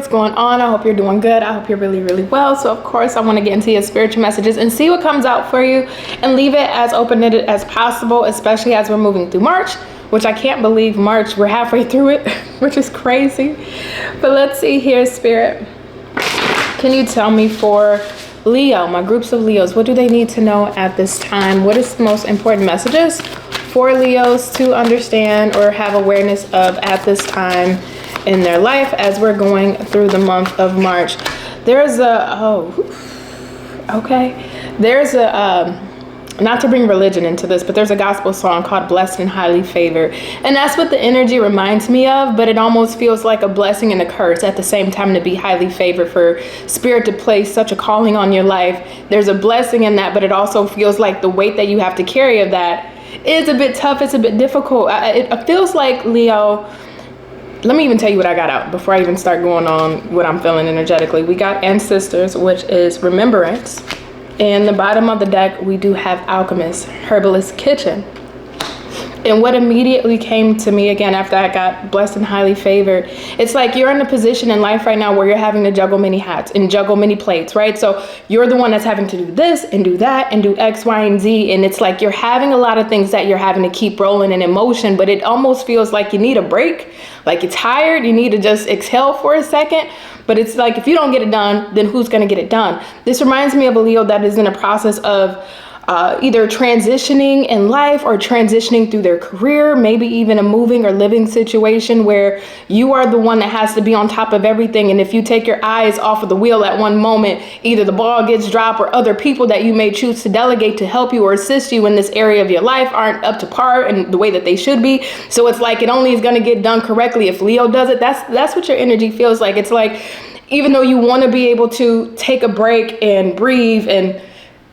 what's going on? I hope you're doing good. I hope you're really, really well. So of course I want to get into your spiritual messages and see what comes out for you and leave it as open-ended as possible, especially as we're moving through March, which I can't believe March, we're halfway through it, which is crazy. But let's see here, Spirit. Can you tell me for Leo, my groups of Leos, what do they need to know at this time? What is the most important messages for Leos to understand or have awareness of at this time in their life as we're going through the month of March? There's not to bring religion into this, but there's a gospel song called Blessed and Highly Favored. And that's what the energy reminds me of, but it almost feels like a blessing and a curse at the same time to be highly favored, for Spirit to place such a calling on your life. There's a blessing in that, but it also feels like the weight that you have to carry of that is a bit tough. It's a bit difficult. It feels like, Leo, let me even tell you what I got out before I even start going on what I'm feeling energetically. We got Ancestors, which is Remembrance. In the bottom of the deck, we do have Alchemist, Herbalist Kitchen. And what immediately came to me again after I got Blessed and Highly Favored, it's like you're in a position in life right now where you're having to juggle many hats and juggle many plates, right? So you're the one that's having to do this and do that and do X, Y, and Z. And it's like you're having a lot of things that you're having to keep rolling in motion, but it almost feels like you need a break. Like you're tired, you need to just exhale for a second. But it's like, if you don't get it done, then who's going to get it done? This reminds me of a Leo that is in a process of either transitioning in life or transitioning through their career, maybe even a moving or living situation where you are the one that has to be on top of everything. And if you take your eyes off of the wheel at one moment, either the ball gets dropped or other people that you may choose to delegate to help you or assist you in this area of your life aren't up to par in the way that they should be. So it's like it only is going to get done correctly if Leo does it. That's what your energy feels like. It's like, even though you want to be able to take a break and breathe and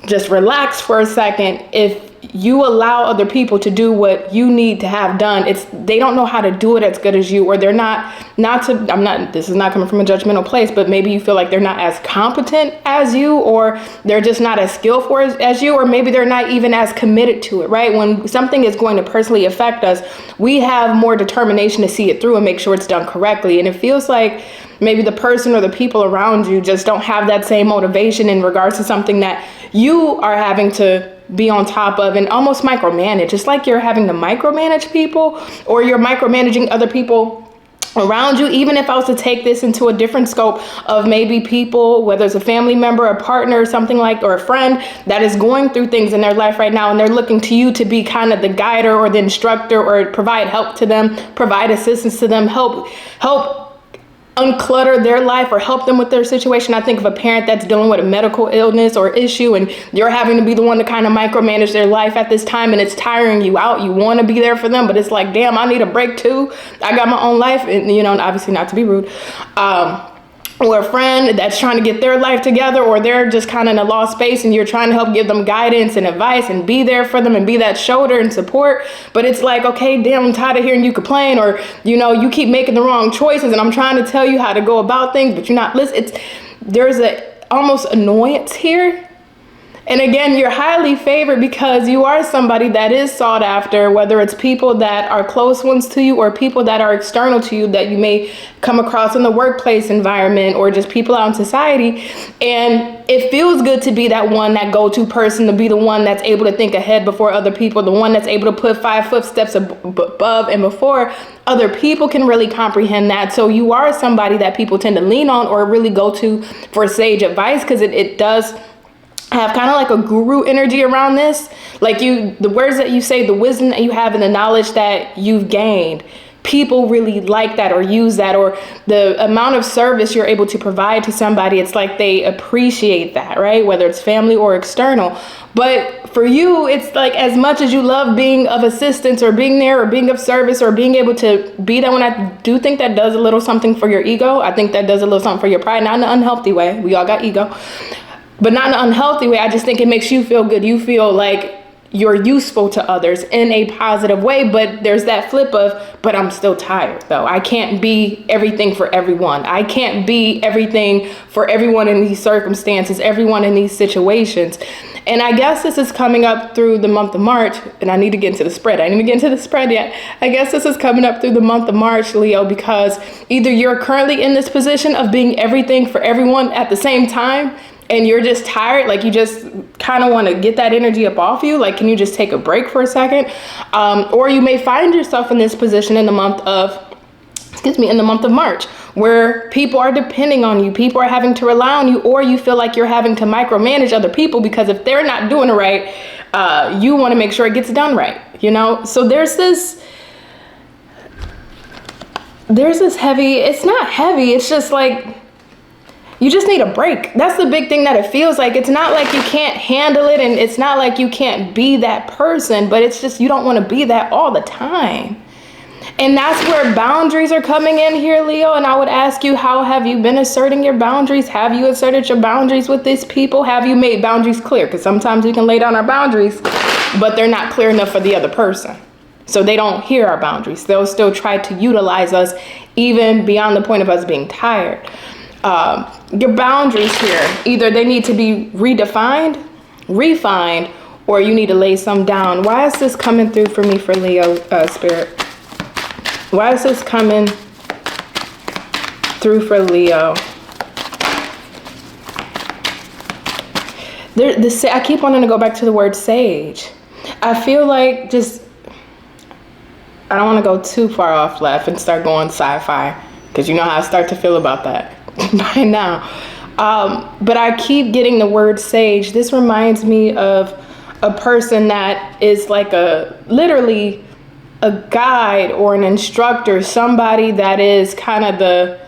just relax for a second, if you allow other people to do what you need to have done, they don't know how to do it as good as you, or they're this is not coming from a judgmental place, but maybe you feel like they're not as competent as you, or they're just not as skillful as you, or maybe they're not even as committed to it, right? When something is going to personally affect us, we have more determination to see it through and make sure it's done correctly. And it feels like maybe the person or the people around you just don't have that same motivation in regards to something that you are having to be on top of and almost micromanage. It's like you're having to micromanage people, or you're micromanaging other people around you. Even if I was to take this into a different scope of maybe people, whether it's a family member, a partner, or something like, or a friend that is going through things in their life right now, and they're looking to you to be kind of the guider or the instructor, or provide help to them, provide assistance to them, help unclutter their life or help them with their situation. I think of a parent that's dealing with a medical illness or issue, and you're having to be the one to kind of micromanage their life at this time, and it's tiring you out. You want to be there for them, but it's like, damn, I need a break too. I got my own life, and obviously not to be rude. Or a friend that's trying to get their life together, or they're just kind of in a lost space, and you're trying to help give them guidance and advice and be there for them and be that shoulder and support. But it's like, okay, damn, I'm tired of hearing you complain, or, you keep making the wrong choices, and I'm trying to tell you how to go about things, but you're not listening. There's almost annoyance here. And again, you're highly favored because you are somebody that is sought after, whether it's people that are close ones to you or people that are external to you that you may come across in the workplace environment or just people out in society. And it feels good to be that one, that go-to person, to be the one that's able to think ahead before other people, the one that's able to put 5 footsteps above and before other people can really comprehend that. So you are somebody that people tend to lean on or really go to for sage advice, because it does have kind of like a guru energy around this. Like the words that you say, the wisdom that you have, and the knowledge that you've gained, people really like that or use that, or the amount of service you're able to provide to somebody. It's like they appreciate that, right? Whether it's family or external. But for you, it's like, as much as you love being of assistance or being there or being of service or being able to be that one, I do think that does a little something for your ego. I think that does a little something for your pride, not in an unhealthy way. We all got ego. But not in an unhealthy way. I just think it makes you feel good. You feel like you're useful to others in a positive way, but there's that flip of, but I'm still tired though. I can't be everything for everyone. I can't be everything for everyone in these circumstances, everyone in these situations. And I guess this is coming up through the month of March, and I need to get into the spread. I didn't even get into the spread yet. I guess this is coming up through the month of March, Leo, because either you're currently in this position of being everything for everyone at the same time, and you're just tired, like you just kind of want to get that energy up off you, like can you just take a break for a second? Or you may find yourself in this position in the month of March, where people are depending on you, people are having to rely on you, or you feel like you're having to micromanage other people because if they're not doing it right, you want to make sure it gets done right, you know? So there's this heavy, it's not heavy, it's just like, you just need a break. That's the big thing that it feels like. It's not like you can't handle it, and it's not like you can't be that person, but it's just you don't want to be that all the time. And that's where boundaries are coming in here, Leo. And I would ask you, how have you been asserting your boundaries? Have you asserted your boundaries with these people? Have you made boundaries clear? Because sometimes we can lay down our boundaries, but they're not clear enough for the other person. So they don't hear our boundaries. They'll still try to utilize us even beyond the point of us being tired. Your boundaries here, either they need to be redefined, refined, or you need to lay some down. Why is this coming through for me for Leo, Spirit? Why is this coming through for Leo? I keep wanting to go back to the word sage. I feel like I don't want to go too far off left and start going sci-fi, because you know how I start to feel about that by now. But I keep getting the word sage. This reminds me of a person that is like literally a guide or an instructor, somebody that is kind of the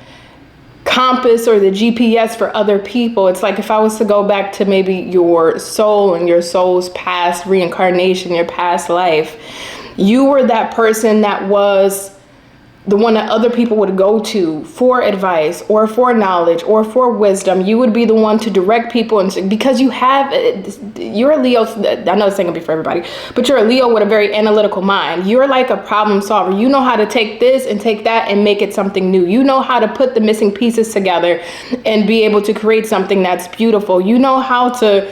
compass or the GPS for other people. It's like if I was to go back to maybe your soul and your soul's past reincarnation, your past life, you were that person that was the one that other people would go to for advice or for knowledge or for wisdom. You would be the one to direct people, and because you're a Leo. I know this ain't gonna be for everybody, but you're a Leo with a very analytical mind. You're like a problem solver. You know how to take this and take that and make it something new. You know how to put the missing pieces together and be able to create something that's beautiful. You know how to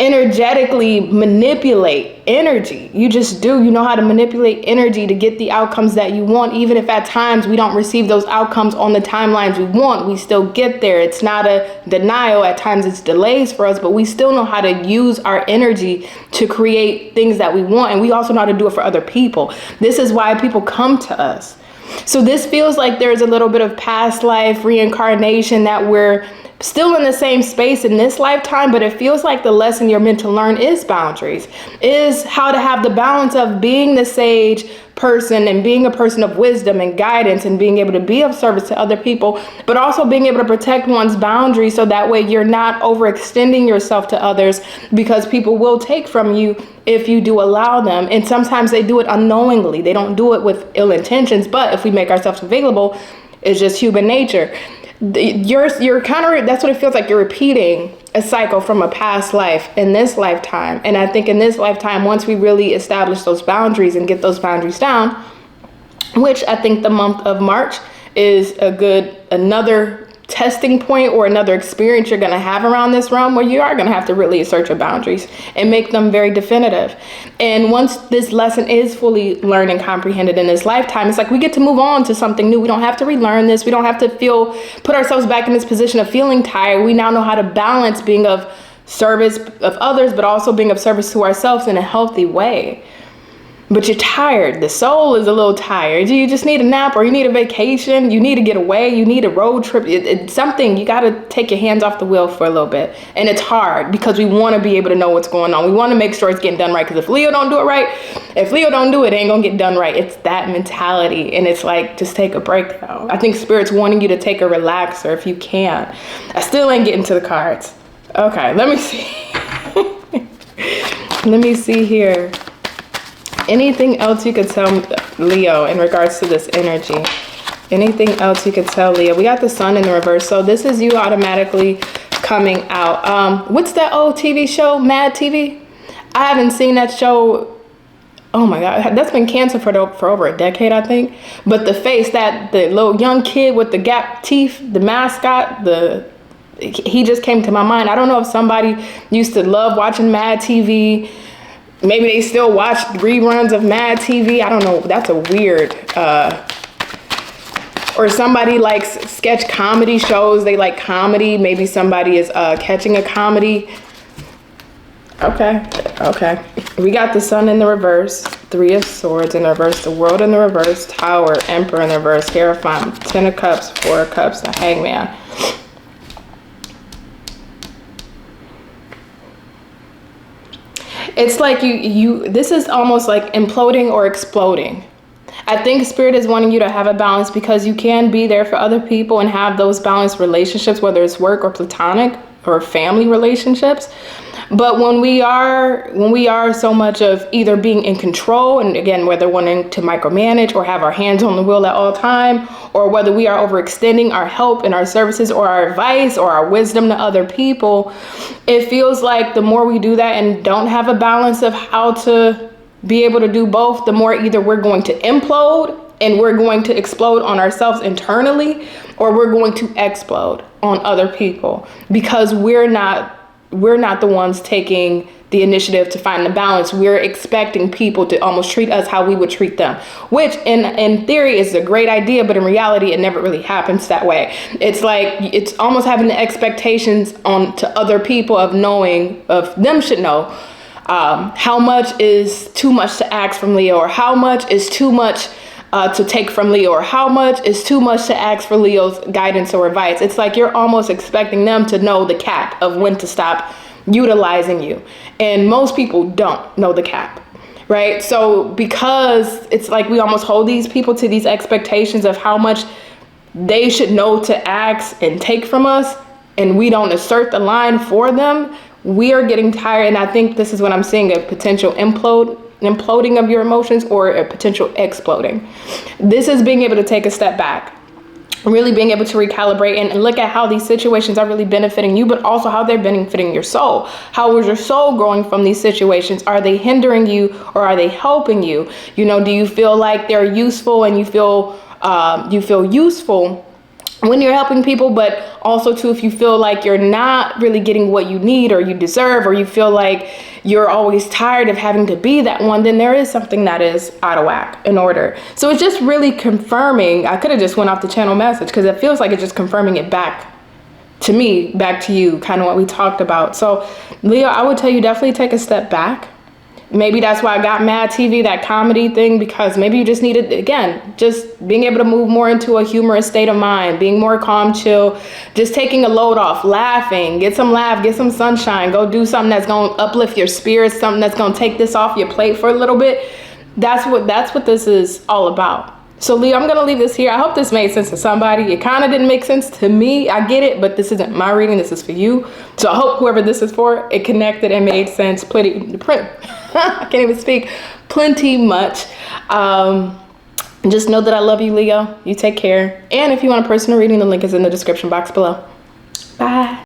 energetically manipulate energy. You just do. You know how to manipulate energy to get the outcomes that you want. Even if at times we don't receive those outcomes on the timelines we want, we still get there. It's not a denial. At times it's delays for us, but we still know how to use our energy to create things that we want. And we also know how to do it for other people. This is why people come to us. So this feels like there's a little bit of past life reincarnation that we're still in the same space in this lifetime, but it feels like the lesson you're meant to learn is boundaries, is how to have the balance of being the sage person and being a person of wisdom and guidance and being able to be of service to other people, but also being able to protect one's boundaries so that way you're not overextending yourself to others, because people will take from you if you do allow them. And sometimes they do it unknowingly. They don't do it with ill intentions, but if we make ourselves available, it's just human nature. You're kind of, that's what it feels like. You're repeating a cycle from a past life in this lifetime. And I think in this lifetime, once we really establish those boundaries and get those boundaries down, which I think the month of March is another testing point or another experience you're going to have around this realm, where you are going to have to really assert your boundaries and make them very definitive. And once this lesson is fully learned and comprehended in this lifetime, it's like we get to move on to something new. We don't have to relearn this. We don't have to put ourselves back in this position of feeling tired. We now know how to balance being of service of others, but also being of service to ourselves in a healthy way. But you're tired. The soul is a little tired. You just need a nap, or you need a vacation. You need to get away. You need a road trip. It's something. You got to take your hands off the wheel for a little bit. And it's hard because we want to be able to know what's going on. We want to make sure it's getting done right. Because if Leo don't do it right, if Leo don't do it, it ain't going to get done right. It's that mentality. And it's like, just take a break though. I think Spirit's wanting you to take a relaxer if you can. I still ain't getting to the cards. Okay, let me see. Let me see here. Anything else you could tell Leo in regards to this energy? Anything else you could tell Leo? We got the sun in the reverse, so this is you automatically coming out. What's that old TV show, Mad TV? I haven't seen that show. Oh my God, that's been canceled for over a decade, I think. But the face, the little young kid with the gap teeth, the mascot, he just came to my mind. I don't know if somebody used to love watching Mad TV. Maybe they still watch reruns of Mad TV. I don't know. That's a weird. Or somebody likes sketch comedy shows. They like comedy. Maybe somebody is catching a comedy. Okay. We got the Sun in the reverse, 3 of Swords in the reverse, the World in the reverse, Tower, Emperor in the reverse, Hierophant, 10 of Cups, 4 of Cups, the Hangman. It's like this is almost like imploding or exploding. I think Spirit is wanting you to have a balance, because you can be there for other people and have those balanced relationships, whether it's work or platonic or family relationships. But when we are so much of either being in control, and again, whether wanting to micromanage or have our hands on the wheel at all time, or whether we are overextending our help and our services or our advice or our wisdom to other people, it feels like the more we do that and don't have a balance of how to be able to do both, the more either we're going to implode and we're going to explode on ourselves internally, or we're going to explode on other people, because we're not the ones taking the initiative to find the balance. We're expecting people to almost treat us how we would treat them, which in theory is a great idea, but in reality, it never really happens that way. It's like, it's almost having the expectations on to other people of them should know how much is too much to ask from Leo, or how much is too much to take from Leo, or how much is too much to ask for Leo's guidance or advice. It's like you're almost expecting them to know the cap of when to stop utilizing you. And most people don't know the cap, right? So because it's like we almost hold these people to these expectations of how much they should know to ask and take from us, and we don't assert the line for them, we are getting tired. And I think this is what I'm seeing, a potential imploding of your emotions, or a potential exploding. This is being able to take a step back, really being able to recalibrate and look at how these situations are really benefiting you, but also how they're benefiting your soul. How is your soul growing from these situations? Are they hindering you, or are they helping you? Do you feel like they're useful, and you feel useful when you're helping people, but also too, if you feel like you're not really getting what you need or you deserve, or you feel like you're always tired of having to be that one, then there is something that is out of whack in order. So it's just really confirming. I could have just went off the channel message, because it feels like it's just confirming it back to me, back to you, kind of what we talked about. So Leo, I would tell you definitely take a step back. Maybe that's why I got Mad TV, that comedy thing, because maybe you just needed, again, just being able to move more into a humorous state of mind, being more calm, chill, just taking a load off, laughing, get some sunshine, go do something that's going to uplift your spirits, something that's going to take this off your plate for a little bit. That's what this is all about. So Leo, I'm going to leave this here. I hope this made sense to somebody. It kind of didn't make sense to me. I get it, but this isn't my reading. This is for you. So I hope whoever this is for, it connected and made sense. I can't even speak. Plenty much. Just know that I love you, Leo. You take care. And if you want a personal reading, the link is in the description box below. Bye.